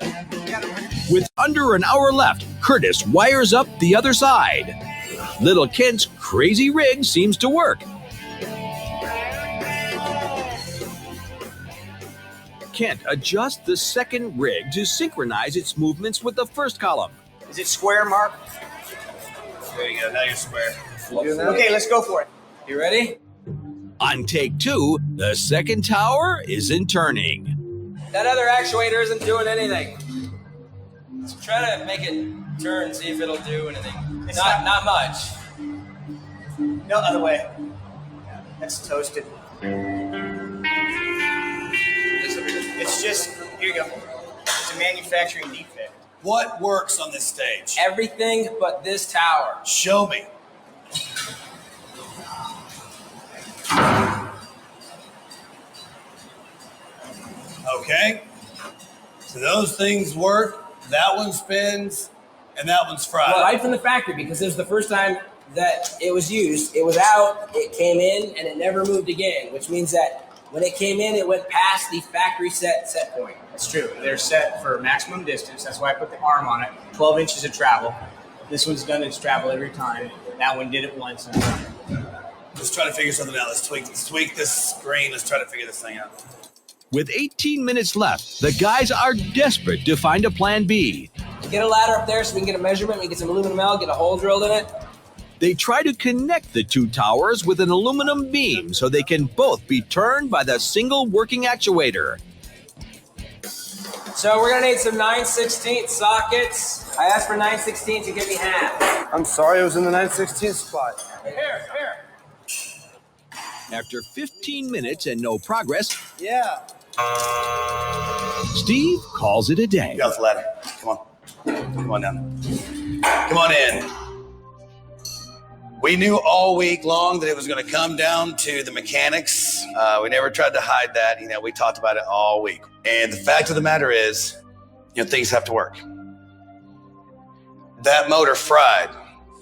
[SPEAKER 2] With under an hour left, Curtis wires up the other side. Little Kent's crazy rig seems to work. Kent adjusts the second rig to synchronize its movements with the first column.
[SPEAKER 17] Is it square, Mark?
[SPEAKER 1] There you go. Now you're square.
[SPEAKER 17] Okay, let's go for it. You ready?
[SPEAKER 2] On take 2, the second tower isn't turning.
[SPEAKER 17] That other actuator isn't doing anything. Let's try to make it turn, see if it'll do anything. It's not much. No, other way. That's toasted. It's just, here you go. It's a manufacturing defect.
[SPEAKER 1] What works on this stage?
[SPEAKER 17] Everything but this tower.
[SPEAKER 1] Show me. Okay. So those things work. That one spins, and that one's fried.
[SPEAKER 19] Well, right from the factory, because this is the first time that it was used. It was out, it came in, and it never moved again, which means that when it came in, it went past the factory set point.
[SPEAKER 17] That's true. They're set for maximum distance. That's why I put the arm on it. 12 inches of travel. This one's done its travel every time. That one did it once.
[SPEAKER 1] Let's try to figure something out. Let's tweak this screen. Let's try to figure this thing out.
[SPEAKER 2] With 18 minutes left, the guys are desperate to find a plan B.
[SPEAKER 19] Get a ladder up there so we can get a measurement, we can get some aluminum L, get a hole drilled in it.
[SPEAKER 2] They try to connect the two towers with an aluminum beam so they can both be turned by the single working actuator.
[SPEAKER 19] So we're gonna need some 9/16 sockets. I asked for 9/16 to give me half.
[SPEAKER 10] I'm sorry, it was in the 9/16 spot.
[SPEAKER 19] Here.
[SPEAKER 2] After 15 minutes and no progress,
[SPEAKER 10] Yeah.
[SPEAKER 2] Steve calls it a day.
[SPEAKER 1] Get off the ladder. Come on. Come on down. Come on in. We knew all week long that it was going to come down to the mechanics. We never tried to hide that. We talked about it all week. And the fact of the matter is, things have to work. That motor fried,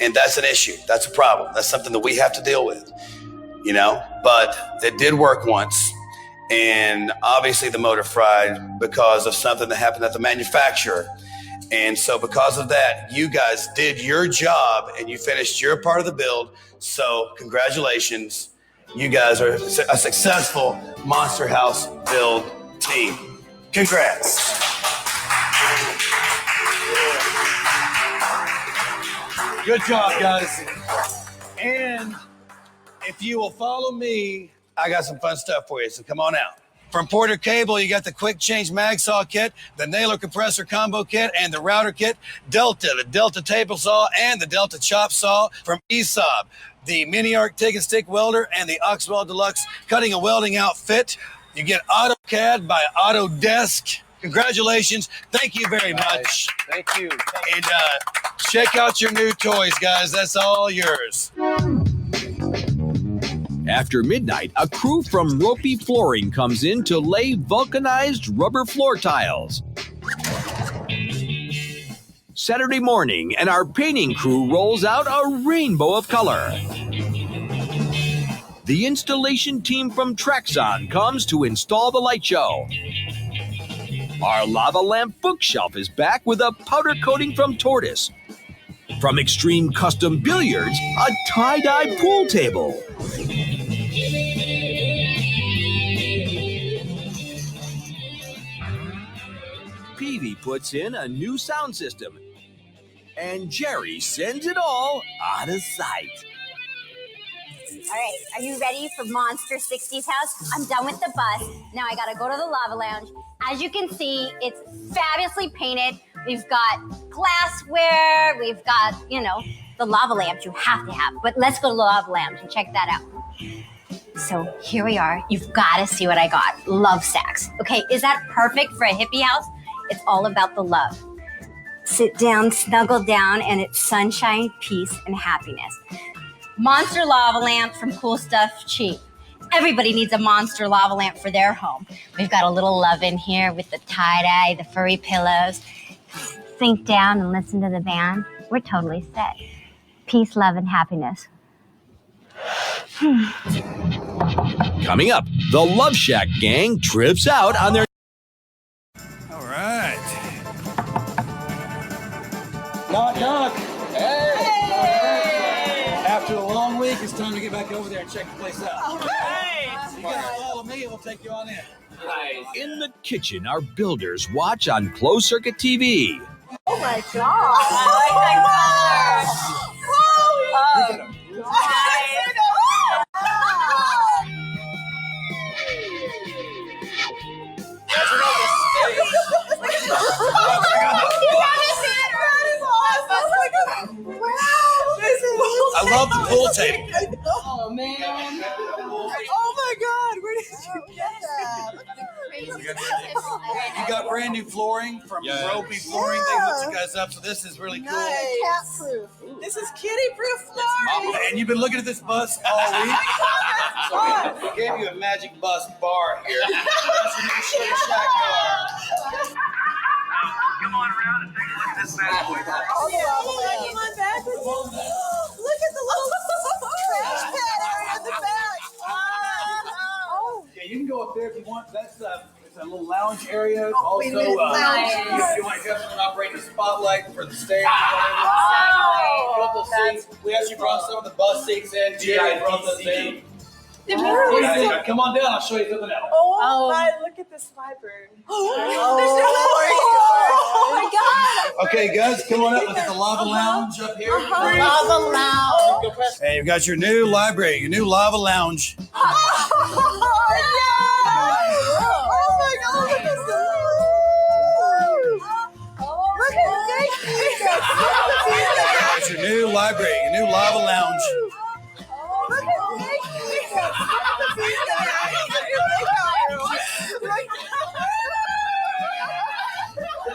[SPEAKER 1] and that's an issue. That's a problem. That's something that we have to deal with, But it did work once. And obviously the motor fried because of something that happened at the manufacturer. And so because of that, you guys did your job and you finished your part of the build. So congratulations. You guys are a successful Monster House build team. Congrats. Good job, guys. And if you will follow me, I got some fun stuff for you, so come on out. From Porter Cable, you got the Quick Change Mag Saw Kit, the Nailer Compressor Combo Kit, and the Router Kit, Delta, the Delta Table Saw, and the Delta Chop Saw. From ESOB, the Mini Arc Take and Stick Welder, and the Oxwell Deluxe Cutting and Welding Outfit. You get AutoCAD by Autodesk. Congratulations. Thank you very much.
[SPEAKER 10] Thank you.
[SPEAKER 1] And check out your new toys, guys. That's all yours.
[SPEAKER 2] After midnight, a crew from Ropey Flooring comes in to lay vulcanized rubber floor tiles. Saturday morning, and our painting crew rolls out a rainbow of color. The installation team from Traxon comes to install the light show. Our lava lamp bookshelf is back with a powder coating from Tortoise. From Extreme Custom Billiards, a tie-dye pool table. Peavy puts in a new sound system. And Jerry sends it all out of sight.
[SPEAKER 16] All right, are you ready for Monster 60s house? I'm done with the bus. Now I gotta go to the lava lounge. As you can see, it's fabulously painted. We've got glassware. We've got, the lava lamps you have to have. But let's go to the lava lounge and check that out. So here we are. You've gotta see what I got. Love sacks. Okay, is that perfect for a hippie house? It's all about the love. Sit down, snuggle down, and it's sunshine, peace, and happiness. Monster lava lamp from Cool Stuff Cheap. Everybody needs a monster lava lamp for their home. We've got a little love in here with the tie-dye, the furry pillows. Sink down and listen to the band. We're totally set. Peace, love, and happiness.
[SPEAKER 2] Coming up, the Love Shack gang trips out on their...
[SPEAKER 1] All right.
[SPEAKER 3] Knock, knock.
[SPEAKER 1] Hey! After a long week, it's time to get back over there and check the place out.
[SPEAKER 7] All right.
[SPEAKER 1] You guys follow me and we'll take you on in.
[SPEAKER 2] In the kitchen, our builders watch on closed-circuit TV.
[SPEAKER 15] Oh my God.
[SPEAKER 7] I like that color.
[SPEAKER 1] I love the pool table.
[SPEAKER 15] Oh man. Oh my God, where did you get that?
[SPEAKER 1] You got brand new flooring from ropey flooring. They hooked you guys up, so this is really cool.
[SPEAKER 15] Cat-proof. This is kitty-proof flooring.
[SPEAKER 1] And you've been looking at this bus all week. So we gave you a magic bus bar here. That's your new Sugar Shack bar.
[SPEAKER 18] Come on around and take a look at this bad boy.
[SPEAKER 15] Come on back. Look at the little trash pad area in the back. Oh.
[SPEAKER 1] Yeah, you can go up there if you want. That's it's a little lounge area.
[SPEAKER 15] Oh,
[SPEAKER 1] also, you might have someone operating a spotlight for the stage.
[SPEAKER 15] Oh,
[SPEAKER 1] a couple seats. We actually brought some of the bus seats in. Jerry brought those in. Come on down. I'll show you something else.
[SPEAKER 7] Oh my! Look at this library.
[SPEAKER 15] Oh my God!
[SPEAKER 1] Okay, guys, come on up. Look at the lava lounge up here.
[SPEAKER 15] Lava lounge.
[SPEAKER 1] Hey, you've got your new library, your new lava lounge.
[SPEAKER 15] Oh my God! Look at
[SPEAKER 1] That's your new library, your new lava lounge.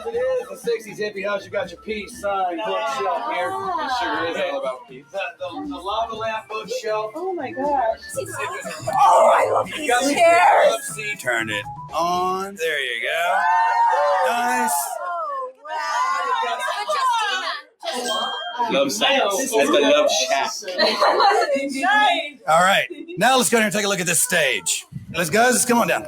[SPEAKER 1] It is the 60s hippie house. You got your peace sign bookshelf here. It sure is all about peace. The lava lamp bookshelf.
[SPEAKER 15] Oh my gosh.
[SPEAKER 1] Oh,
[SPEAKER 15] I love
[SPEAKER 1] you got
[SPEAKER 15] these chairs.
[SPEAKER 1] the turn it on. There you go. Nice.
[SPEAKER 11] Love Shack. That's the Love Shack.
[SPEAKER 1] All right. Now let's go here and take a look at this stage. Let's come on down.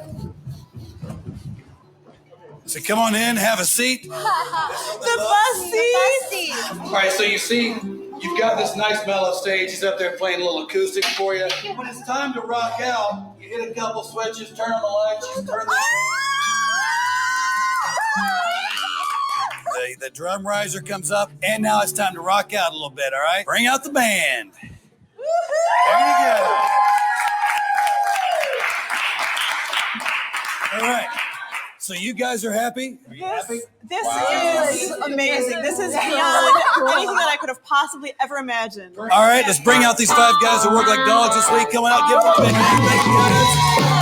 [SPEAKER 1] So come on in, have a seat.
[SPEAKER 7] The bus seat.
[SPEAKER 1] All right, so you see, you've got this nice mellow stage. He's up there playing a little acoustic for you. When it's time to rock out, you hit a couple switches, turn on the lights, you turn the drum riser comes up, and now it's time to rock out a little bit, all right? Bring out the band. There you go. All right. So you guys are happy? Are you happy?
[SPEAKER 7] This is amazing. This is beyond anything that I could have possibly ever imagined.
[SPEAKER 1] All right, let's bring out these 5 guys who work like dogs this week. Come on out, give them a big hand. Thank you guys.